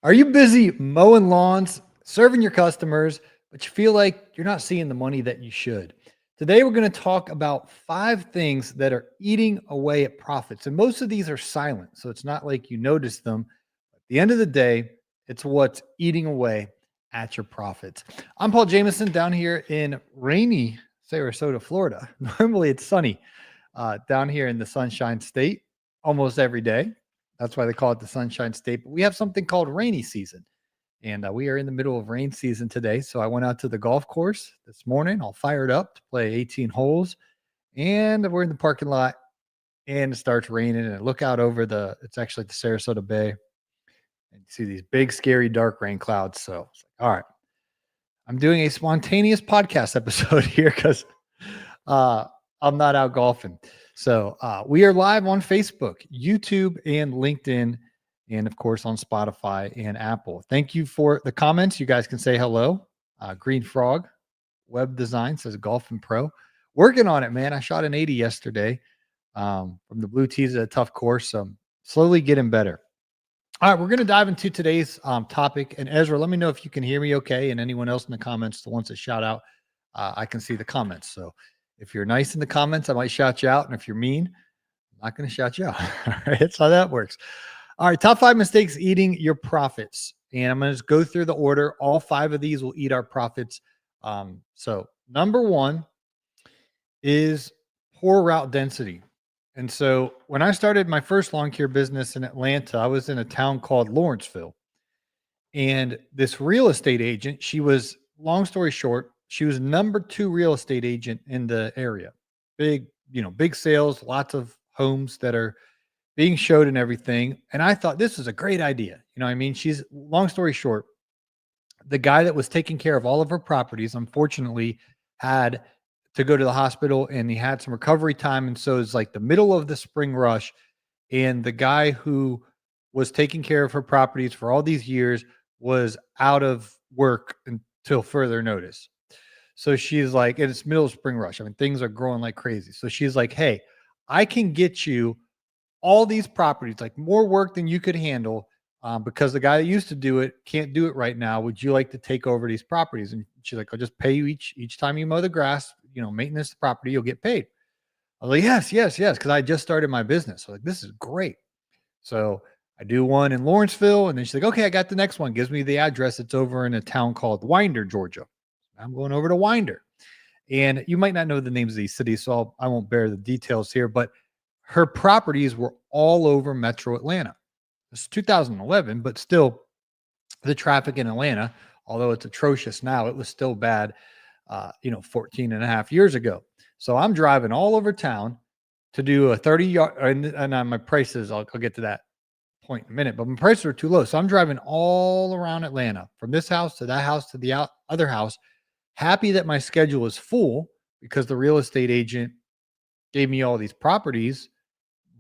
Are you busy mowing lawns, serving your customers, but you feel like you're not seeing the money that you should? Today, we're going to talk about 5 things that are eating away at profits. And most of these are silent. So it's not like you notice them. At the end of the day, it's what's eating away at your profits. I'm Paul Jameson down here in rainy Sarasota, Florida. Normally it's sunny down here in the Sunshine State almost every day. That's why they call it the Sunshine State. But we have something called rainy season. And we are in the middle of rain season today. So I went out to the golf course this morning, all fired up to play 18 holes. And we're in the parking lot and it starts raining. And I look out over it's actually the Sarasota Bay. And you see these big, scary, dark rain clouds. So, all right. I'm doing a spontaneous podcast episode here because I'm not out golfing. So we are live on Facebook, YouTube, and LinkedIn, and of course on Spotify and Apple. Thank you for the comments. You guys can say hello. Green Frog Web Design says Golf and Pro. Working on it, man. I shot an 80 yesterday from the Blue Tees at a tough course. So I'm slowly getting better. All right, we're going to dive into today's topic. And Ezra, let me know if you can hear me okay. And anyone else in the comments that wants a shout out, I can see the comments. So if you're nice in the comments, I might shout you out. And if you're mean, I'm not going to shout you out. All right, that's how that works. All right, top 5 mistakes eating your profits. And I'm going to just go through the order. All 5 of these will eat our profits. So number 1 is poor route density. And so when I started my first lawn care business in Atlanta, I was in a town called Lawrenceville. And this real estate agent, she was, long story short, she was number 2 real estate agent in the area. Big, big sales, lots of homes that are being showed and everything. And I thought this was a great idea. She's, long story short, the guy that was taking care of all of her properties, unfortunately, had to go to the hospital and he had some recovery time. And so it's like the middle of the spring rush. And the guy who was taking care of her properties for all these years was out of work until further notice. So she's like, and it's middle of spring rush. Things are growing like crazy. So she's like, hey, I can get you all these properties, like more work than you could handle, because the guy that used to do it can't do it right now. Would you like to take over these properties? And she's like, I'll just pay you each time you mow the grass, maintenance the property, you'll get paid. I was like, yes. Because I just started my business. So like, this is great. So I do one in Lawrenceville. And then she's like, okay, I got the next one. Gives me the address. It's over in a town called Winder, Georgia. I'm going over to Winder. And you might not know the names of these cities, so I won't bear the details here, but her properties were all over metro Atlanta. It's 2011, but still the traffic in Atlanta, although it's atrocious now, it was still bad, 14 and a half years ago. So I'm driving all over town to do a 30-yard, and my prices, I'll get to that point in a minute, but my prices are too low. So I'm driving all around Atlanta from this house to that house to the other house, happy that my schedule is full because the real estate agent gave me all these properties,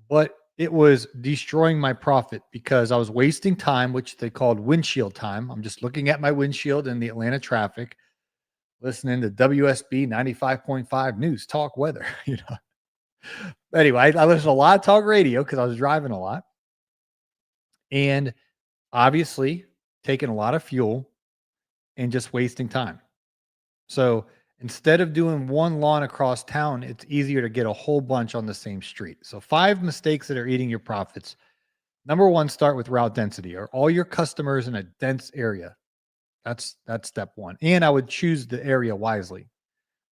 but it was destroying my profit because I was wasting time, which they called windshield time. I'm just looking at my windshield in the Atlanta traffic, listening to WSB 95.5 news, talk weather, Anyway, I listened to a lot of talk radio because I was driving a lot and obviously taking a lot of fuel and just wasting time. So instead of doing one lawn across town, it's easier to get a whole bunch on the same street. So 5 mistakes that are eating your profits. Number 1, start with route density. Are all your customers in a dense area? That's step 1. And I would choose the area wisely,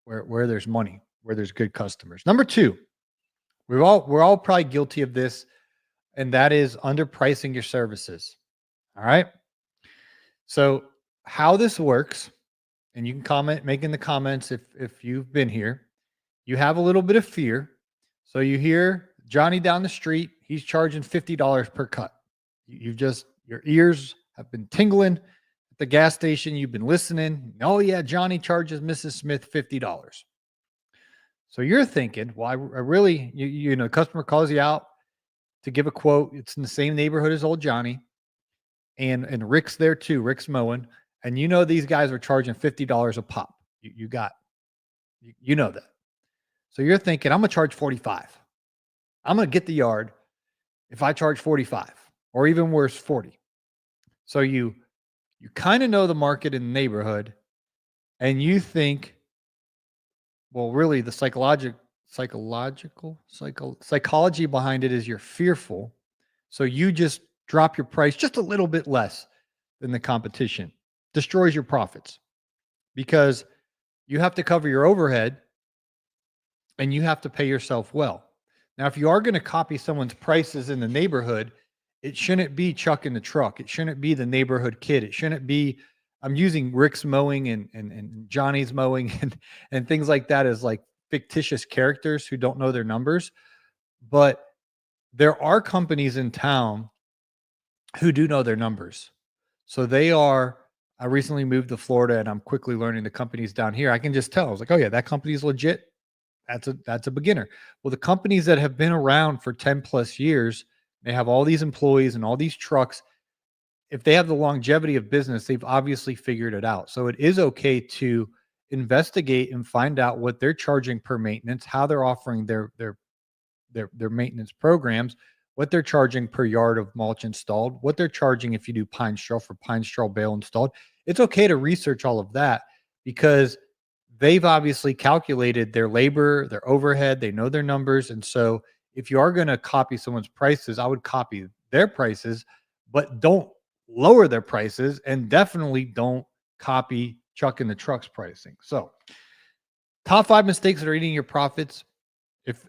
where there's money, where there's good customers. Number 2, we're all probably guilty of this, and that is underpricing your services. All right. So how this works, and you can make in the comments if you've been here, you have a little bit of fear. So you hear Johnny down the street, he's charging $50 per cut. Your ears have been tingling at the gas station. You've been listening. Oh yeah, Johnny charges Mrs. Smith $50. So you're thinking, well, I really, customer calls you out to give a quote. It's in the same neighborhood as old Johnny. And Rick's there too. Rick's mowing. And these guys are charging $50 a pop. You know that. So you're thinking, I'm going to charge 45. I'm going to get the yard if I charge 45 or even worse, 40. So you kind of know the market in the neighborhood, and you think, well, really the psychology behind it is you're fearful. So you just drop your price just a little bit less than the competition. Destroys your profits because you have to cover your overhead and you have to pay yourself well. Now, if you are going to copy someone's prices in the neighborhood, it shouldn't be Chuck in the truck. It shouldn't be the neighborhood kid. It shouldn't be, I'm using Rick's mowing and Johnny's mowing and things like that as like fictitious characters who don't know their numbers. But there are companies in town who do know their numbers. So they are, I recently moved to Florida and I'm quickly learning the companies down here. I can just tell. I was like, oh yeah, that company's legit. That's a beginner. Well, the companies that have been around for 10 plus years, they have all these employees and all these trucks. If they have the longevity of business, they've obviously figured it out. So it is okay to investigate and find out what they're charging per maintenance, how they're offering their maintenance programs, what they're charging per yard of mulch installed, what they're charging if you do pine straw for pine straw bale installed. It's okay to research all of that because they've obviously calculated their labor, their overhead, they know their numbers. And so if you are going to copy someone's prices, I would copy their prices, but don't lower their prices and definitely don't copy Chuck in the Truck's pricing. So top 5 mistakes that are eating your profits.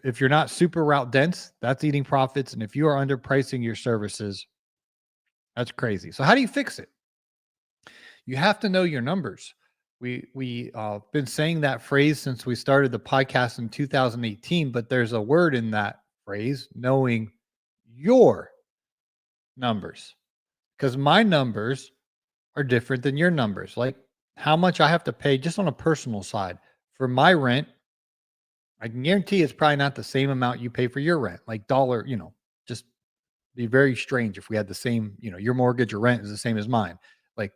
If you're not super route dense, that's eating profits. And if you are underpricing your services, that's crazy. So how do you fix it? You have to know your numbers. We been saying that phrase since we started the podcast in 2018, but there's a word in that phrase, knowing your numbers. Because my numbers are different than your numbers. Like how much I have to pay just on a personal side for my rent. I can guarantee it's probably not the same amount you pay for your rent. Like dollar, just be very strange if we had the same, your mortgage or rent is the same as mine, like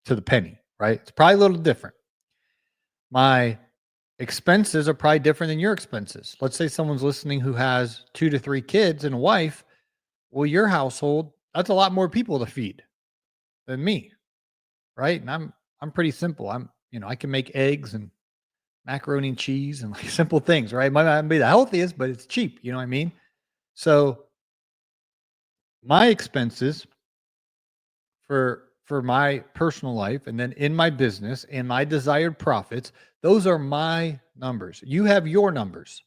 to the penny, right? It's probably a little different. My expenses are probably different than your expenses. Let's say someone's listening who has 2 to 3 kids and a wife. Well, your household, that's a lot more people to feed than me, right? And I'm pretty simple. I can make eggs and macaroni and cheese and like simple things, right? Might not be the healthiest, but it's cheap. You know what I mean? So my expenses for my personal life and then in my business and my desired profits, those are my numbers. You have your numbers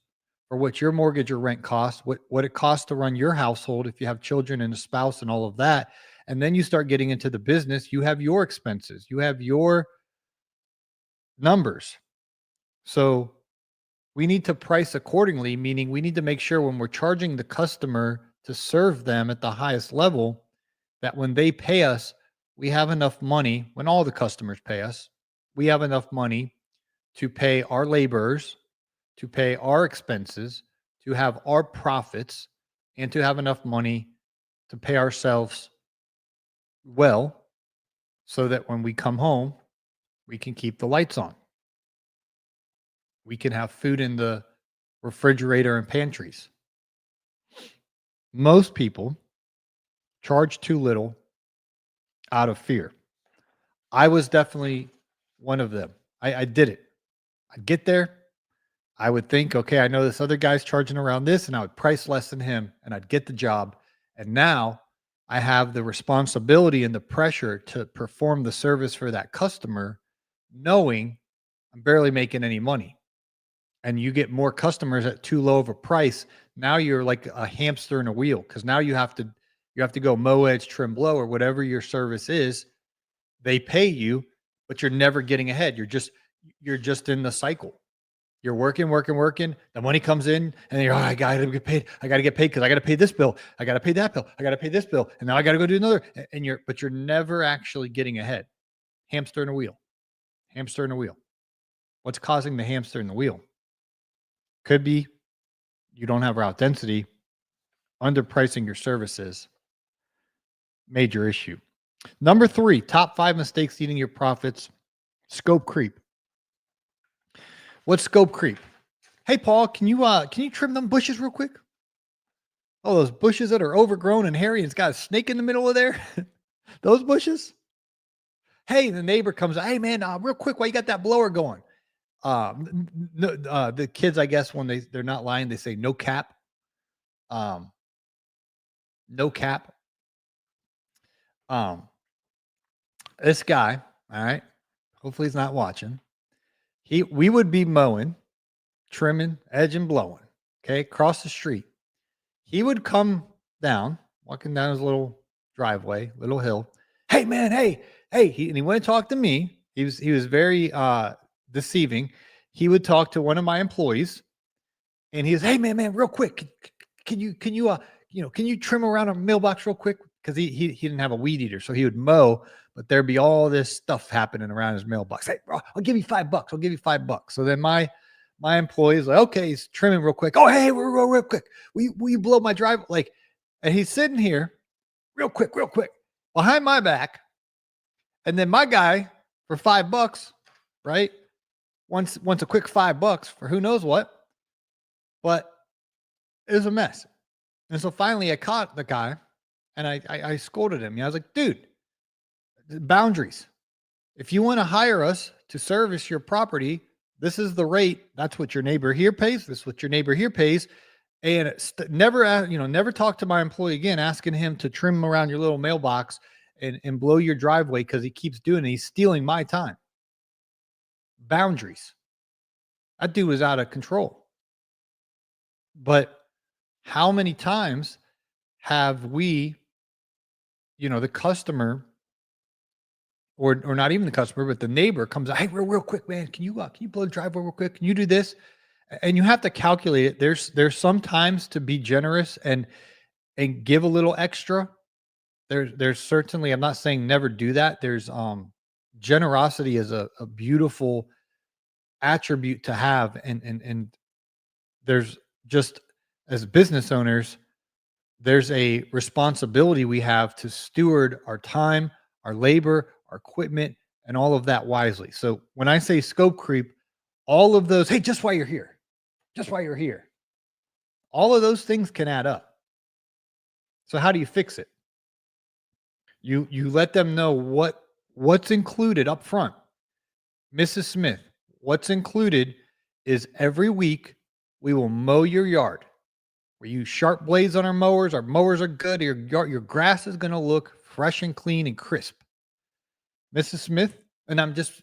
for what your mortgage or rent costs, what it costs to run your household if you have children and a spouse and all of that. And then you start getting into the business, you have your expenses, you have your numbers. So we need to price accordingly, meaning we need to make sure when we're charging the customer to serve them at the highest level, that when they pay us, we have enough money. When all the customers pay us, we have enough money to pay our laborers, to pay our expenses, to have our profits, and to have enough money to pay ourselves well so that when we come home, we can keep the lights on. We can have food in the refrigerator and pantries. Most people charge too little out of fear. I was definitely one of them. I did it. I'd get there. I would think, okay, I know this other guy's charging around this, and I would price less than him, and I'd get the job. And now I have the responsibility and the pressure to perform the service for that customer, knowing I'm barely making any money. And you get more customers at too low of a price. Now you're like a hamster in a wheel because now you have to go mow, edge, trim, blow, or whatever your service is. They pay you, but you're never getting ahead. You're just in the cycle. You're working. The money comes in, and you're, I gotta get paid. I gotta get paid because I gotta pay this bill. I gotta pay that bill. I gotta pay this bill, and now I gotta go do another. But you're never actually getting ahead. Hamster in a wheel. Hamster in a wheel. What's causing the hamster in the wheel? Could be you don't have route density, underpricing your services. Major issue. Number 3, top 5 mistakes eating your profits. Scope creep. What's scope creep? Hey, Paul, can you trim them bushes real quick? Oh, those bushes that are overgrown and hairy and it's got a snake in the middle of there. Those bushes. Hey, the neighbor comes. Hey, man, real quick, why you got that blower going? The kids, I guess, when they're not lying, they say no cap. Um, no cap. Um, this guy, all right. Hopefully, he's not watching. We would be mowing, trimming, edging, blowing. Okay, across the street. He would come down, walking down his little driveway, little hill. Hey, man, hey. And he wouldn't talk to me. He was very deceiving. He would talk to one of my employees, and he was, hey, man, real quick, can you trim around a mailbox real quick? Because he didn't have a weed eater, so he would mow, but there'd be all this stuff happening around his mailbox. Hey, bro, I'll give you $5. I'll give you $5. So then my employee's like, okay, he's trimming real quick. Oh, hey, real quick. Will you blow my drive? Like, and he's sitting here real quick, behind my back. And then my guy for $5, right? Wants a quick $5 for who knows what. But it was a mess. And so finally I caught the guy and I scolded him. I was like, dude, boundaries. If you want to hire us to service your property, this is the rate. That's what your neighbor here pays. This is what your neighbor here pays. And never talk to my employee again, asking him to trim around your little mailbox and blow your driveway because he keeps doing it. He's stealing my time. Boundaries. That dude was out of control. But how many times have we, the customer, or not even the customer, but the neighbor comes out, hey, real quick, man, can you blow the driveway real quick? Can you do this? And you have to calculate it. There's sometimes to be generous and give a little extra. There's certainly, I'm not saying never do that. There's generosity is a beautiful attribute to have, and there's just, as business owners, there's a responsibility we have to steward our time, our labor, our equipment, and all of that wisely. So when I say scope creep, all of those, hey, just while you're here, all of those things can add up. So how do you fix it? You let them know what's included up front. Mrs. Smith, what's included is every week we will mow your yard. We use sharp blades on our mowers. Our mowers are good. Your grass is going to look fresh and clean and crisp. Mrs. Smith, and I'm just,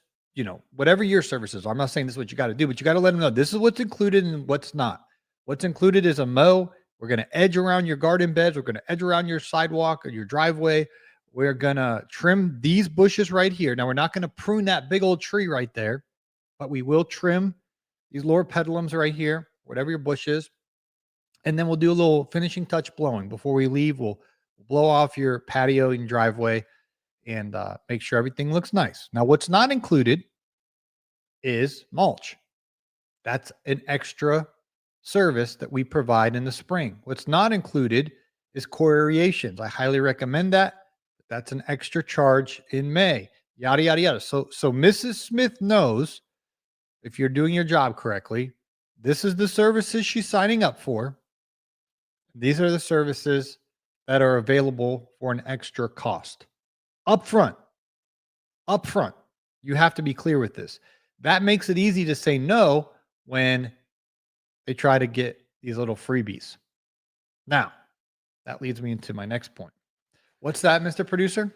whatever your service is, I'm not saying this is what you got to do, but you got to let them know this is what's included and what's not. What's included is a mow. We're going to edge around your garden beds. We're going to edge around your sidewalk or your driveway. We're going to trim these bushes right here. Now, we're not going to prune that big old tree right there, but we will trim these lower pedalums right here, whatever your bush is. And then we'll do a little finishing touch blowing. Before we leave, we'll blow off your patio and driveway and make sure everything looks nice. Now, what's not included is mulch. That's an extra service that we provide in the spring. What's not included is core aerations. I highly recommend that. That's an extra charge in May. Yada, yada, yada. So Mrs. Smith knows, if you're doing your job correctly, this is the services she's signing up for. These are the services that are available for an extra cost. Upfront. You have to be clear with this. That makes it easy to say no when they try to get these little freebies. Now, that leads me into my next point. What's that, Mr. Producer?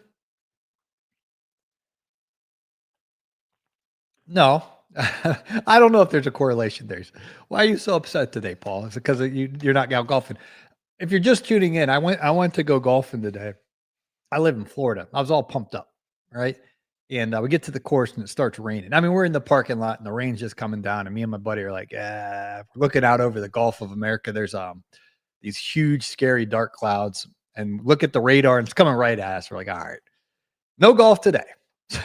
No, I don't know if there's a correlation there. Why are you so upset today, Paul? Is it because you're not out golfing? If you're just tuning in, I went to go golfing today. I live in Florida. I was all pumped up, right? And we get to the course and it starts raining. I mean, we're in the parking lot and the rain's just coming down. And me and my buddy are like, looking out over the Gulf of America. There's these huge, scary, dark clouds. And look at the radar and it's coming right at us. We're like, all right, no golf today. So,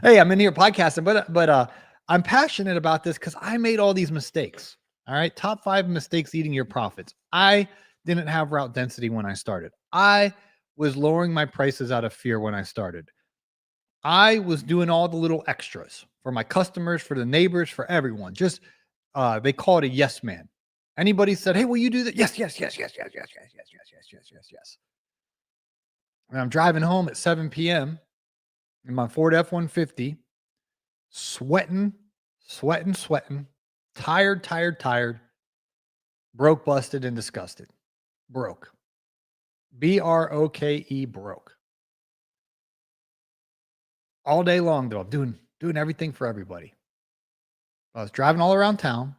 hey, I'm in here podcasting, but I'm passionate about this because I made all these mistakes. All right. Top 5 mistakes eating your profits. I didn't have route density when I started. I was lowering my prices out of fear when I started. I was doing all the little extras for my customers, for the neighbors, for everyone. Just they call it a yes man. Anybody said, hey, will you do that? Yes. And I'm driving home at 7 p.m. in my Ford F-150, sweating, sweating, tired, tired, tired, broke, busted, and disgusted. Broke. BROKE, broke. All day long, though, I'm doing everything for everybody. I was driving all around town.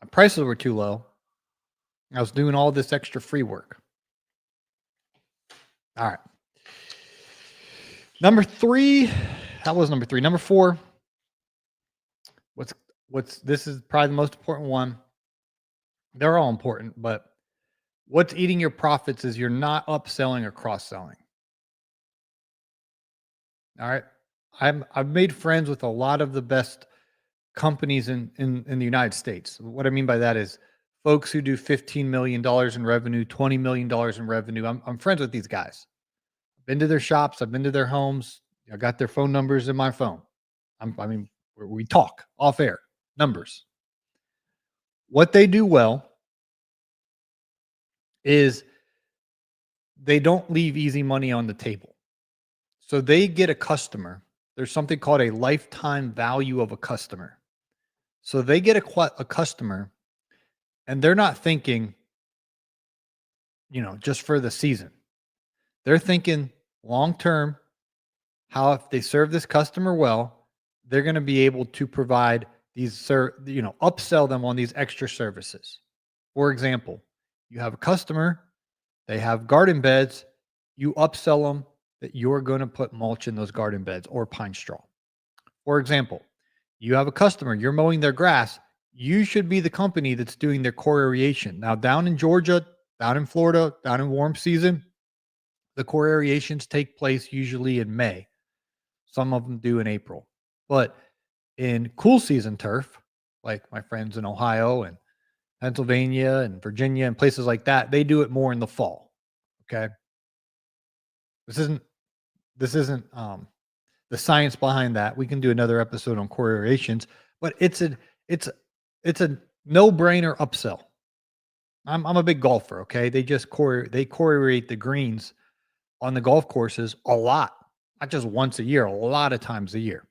My prices were too low. I was doing all this extra free work. All right. Number three, that was number three. Number four, what's this is probably the most important one. They're all important, but what's eating your profits is you're not upselling or cross-selling. All right. I've made friends with a lot of the best companies in the United States. What I mean by that is folks who do $15 million in revenue, $20 million in revenue. I'm friends with these guys. I've been to their shops, I've been to their homes, I got their phone numbers in my phone. We talk off air, numbers. What they do well is they don't leave easy money on the table. So they get a customer. There's something called a lifetime value of a customer. So they get a customer and they're not thinking, just for the season. They're thinking long term, how if they serve this customer well, they're going to be able to provide these, upsell them on these extra services. For example, you have a customer, they have garden beds, you upsell them that you're going to put mulch in those garden beds or pine straw. For example, you have a customer, you're mowing their grass, you should be the company that's doing their core aeration. Now, down in Georgia, down in Florida, down in warm season, the core aerations take place usually in May. Some of them do in April. But in cool season turf, like my friends in Ohio and Pennsylvania and Virginia and places like that, they do it more in the fall. Okay. This isn't the science behind that. We can do another episode on core aerations, but it's a no-brainer upsell. I'm a big golfer, okay? They aerate the greens on the golf courses a lot, not just once a year, a lot of times a year.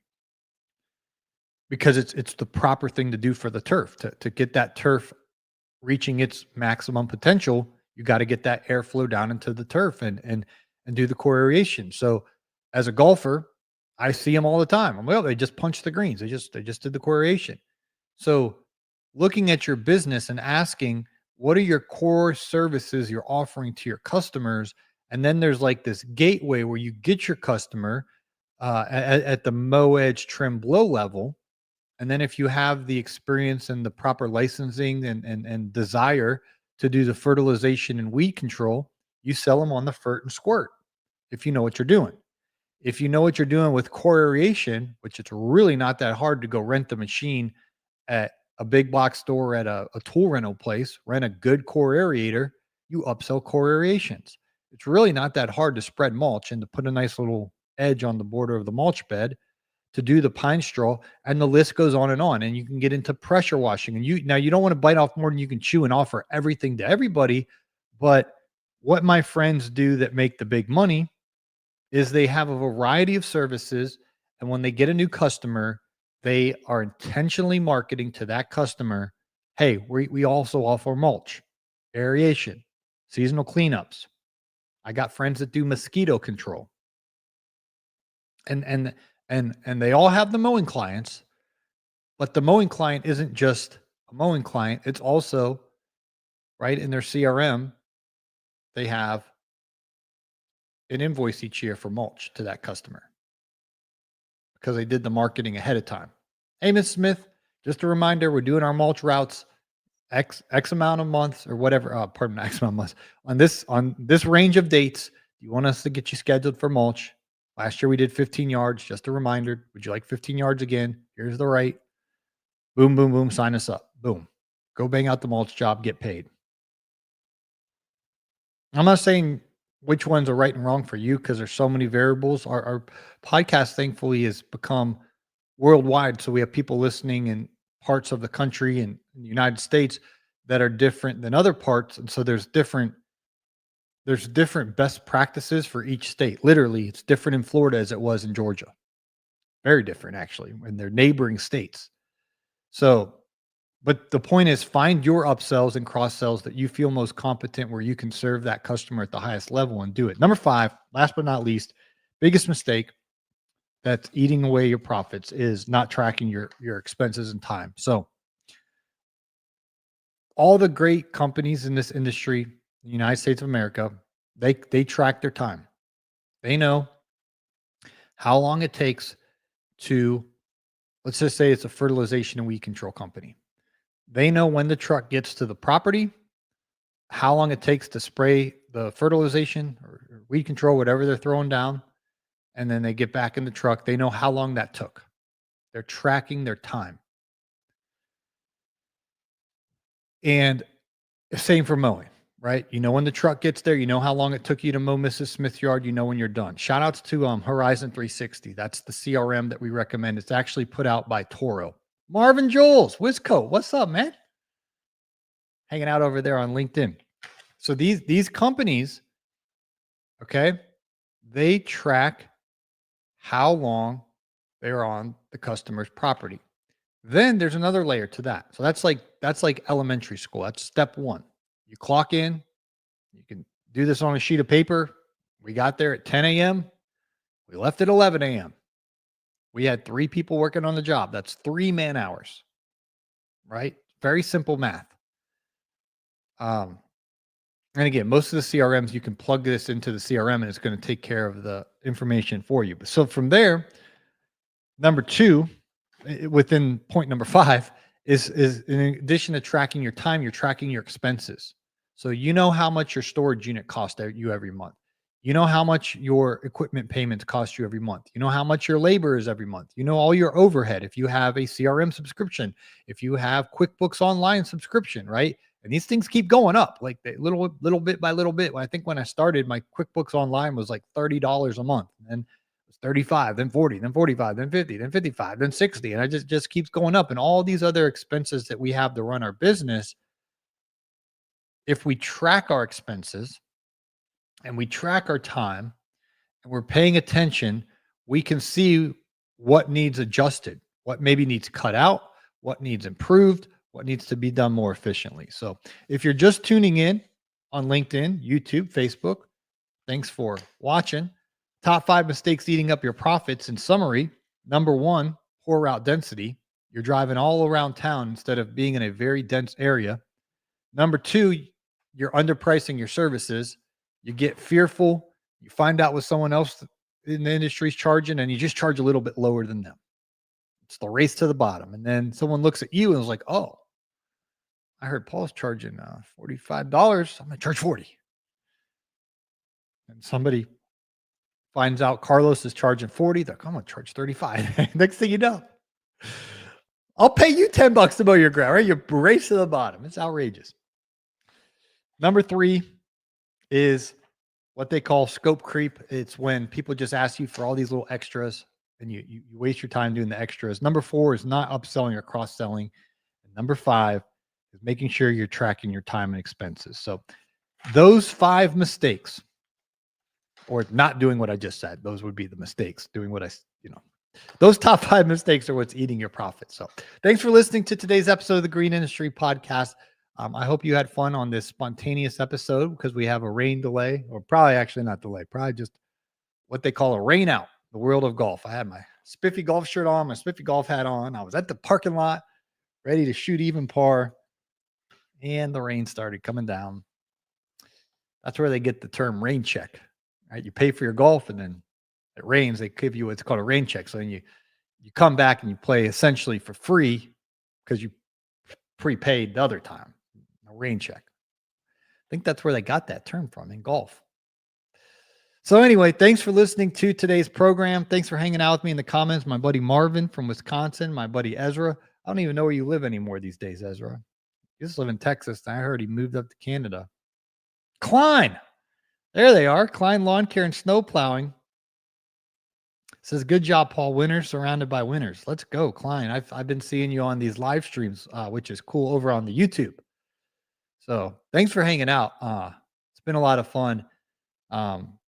Because it's the proper thing to do for the turf. To get that turf reaching its maximum potential, you got to get that airflow down into the turf and do the core aeration. So as a golfer, I see them all the time. Well, they just punched the greens. They just did the core aeration. So looking at your business and asking, what are your core services you're offering to your customers? And then there's like this gateway where you get your customer at the mow, edge, trim, blow level. And then if you have the experience and the proper licensing and desire to do the fertilization and weed control, you sell them on the fert and squirt if you know what you're doing. If you know what you're doing with core aeration, which it's really not that hard to go rent the machine at a big box store, at a tool rental place, rent a good core aerator, you upsell core aerations. It's really not that hard to spread mulch and to put a nice little edge on the border of the mulch bed, to do the pine straw, and the list goes on. And you can get into pressure washing. And you don't want to bite off more than you can chew and offer everything to everybody. But what my friends do that make the big money is they have a variety of services. And when they get a new customer, they are intentionally marketing to that customer, hey, we also offer mulch, aeration, seasonal cleanups. I got friends that do mosquito control. And they all have the mowing clients, but the mowing client isn't just a mowing client. It's also, right, in their CRM, they have an invoice each year for mulch to that customer because they did the marketing ahead of time. Hey, Ms. Smith, just a reminder, we're doing our mulch routes X amount of months or whatever. Pardon me, X amount of months on this range of dates. Do you want us to get you scheduled for mulch? Last year we did 15 yards. Just a reminder. Would you like 15 yards again? Here's the right. Boom, boom, boom. Sign us up. Boom. Go bang out the mulch job. Get paid. I'm not saying which ones are right and wrong for you because there's so many variables. Our podcast, thankfully, has become worldwide. So we have people listening in parts of the country and in the United States that are different than other parts. And so there's different There's different best practices for each state. Literally, it's different in Florida as it was in Georgia. Very different, actually, in their neighboring states. So, but the point is, find your upsells and cross sells that you feel most competent, where you can serve that customer at the highest level and do it. Number 5, last but not least, biggest mistake that's eating away your profits is not tracking your expenses and time. So, all the great companies in this industry, the United States of America, they track their time. They know how long it takes to, let's just say it's a fertilization and weed control company. They know when the truck gets to the property, how long it takes to spray the fertilization or weed control, whatever they're throwing down, and then they get back in the truck. They know how long that took. They're tracking their time. And same for mowing, right? You know when the truck gets there, you know how long it took you to mow Mrs. Smith's yard, you know when you're done. Shout outs to Horizon 360. That's the CRM that we recommend. It's actually put out by Toro. Marvin Joels, Wisco, what's up, man? Hanging out over there on LinkedIn. So these companies, okay, they track how long they're on the customer's property. Then there's another layer to that. So that's like elementary school. That's step 1. You clock in. You can do this on a sheet of paper. We got there at 10 a.m. We left at 11 a.m. We had 3 people working on the job. That's 3 man hours, right? Very simple math. And again, most of the CRMs, you can plug this into the CRM and it's going to take care of the information for you. So from there, number 2, within point number 5, is in addition to tracking your time, you're tracking your expenses. So you know how much your storage unit costs you every month. You know how much your equipment payments cost you every month. You know how much your labor is every month. You know all your overhead. If you have a CRM subscription, if you have QuickBooks Online subscription, right? And these things keep going up, like little bit by little bit. I think when I started, my QuickBooks Online was like $30 a month, and it was 35, then 40, then 45, then 50, then 55, then 60, and I just keeps going up. And all these other expenses that we have to run our business, if we track our expenses and we track our time and we're paying attention, we can see what needs adjusted, what maybe needs cut out, what needs improved, what needs to be done more efficiently. So if you're just tuning in on LinkedIn, YouTube, Facebook, thanks for watching. Top 5 mistakes eating up your profits. In summary, number 1, poor route density. You're driving all around town instead of being in a very dense area. Number 2, you're underpricing your services. You get fearful. You find out what someone else in the industry is charging, and you just charge a little bit lower than them. It's the race to the bottom. And then someone looks at you and is like, oh, I heard Paul's charging $45. I'm going to charge 40. And somebody finds out Carlos is charging 40. They're like, I'm going to charge 35. Next thing you know, I'll pay you $10 to mow your ground, right? You race to the bottom. It's outrageous. Number 3 is what they call scope creep. It's when people just ask you for all these little extras and you waste your time doing the extras. Number 4 is not upselling or cross-selling. And number 5 is making sure you're tracking your time and expenses. So those 5 mistakes, or not doing what I just said, those would be the mistakes. Doing what those top 5 mistakes are what's eating your profit. So thanks for listening to today's episode of the Green Industry Podcast. I hope you had fun on this spontaneous episode, because we have a rain delay, or probably actually not delay, probably just what they call a rain out, the world of golf. I had my spiffy golf shirt on, my spiffy golf hat on. I was at the parking lot ready to shoot even par, and the rain started coming down. That's where they get the term rain check, right? You pay for your golf, and then it rains. They give you what's called a rain check. So then you come back and you play essentially for free because you prepaid the other time. A rain check. I think that's where they got that term from in golf. So anyway, thanks for listening to today's program. Thanks for hanging out with me in the comments. My buddy Marvin from Wisconsin, my buddy Ezra. I don't even know where you live anymore these days, Ezra. You just live in Texas. I heard he moved up to Canada. Klein. There they are. Klein Lawn Care and Snow Plowing. Says, good job, Paul. Winners surrounded by winners. Let's go, Klein. I've been seeing you on these live streams, which is cool, over on the YouTube. So thanks for hanging out. It's been a lot of fun. Um,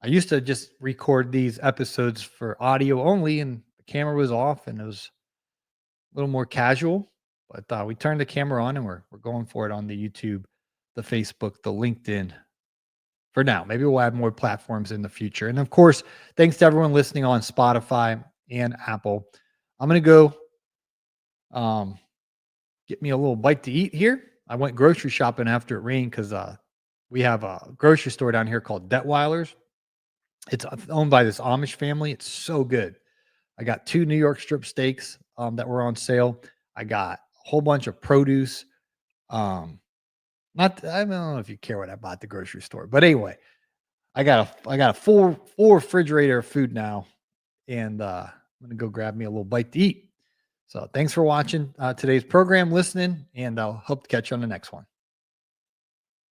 I used to just record these episodes for audio only, and the camera was off, and it was a little more casual. But we turned the camera on, and we're going for it on the YouTube, the Facebook, the LinkedIn. For now, maybe we'll add more platforms in the future. And of course, thanks to everyone listening on Spotify and Apple. I'm gonna go get me a little bite to eat here. I went grocery shopping after it rained because we have a grocery store down here called Detweiler's. It's owned by this Amish family. It's so good. I got 2 New York strip steaks, that were on sale. I got a whole bunch of produce. Not I don't know if you care what I bought at the grocery store, but anyway, I got a full refrigerator of food now, and I'm gonna go grab me a little bite to eat. So thanks for watching today's program, listening, and I'll hope to catch you on the next one.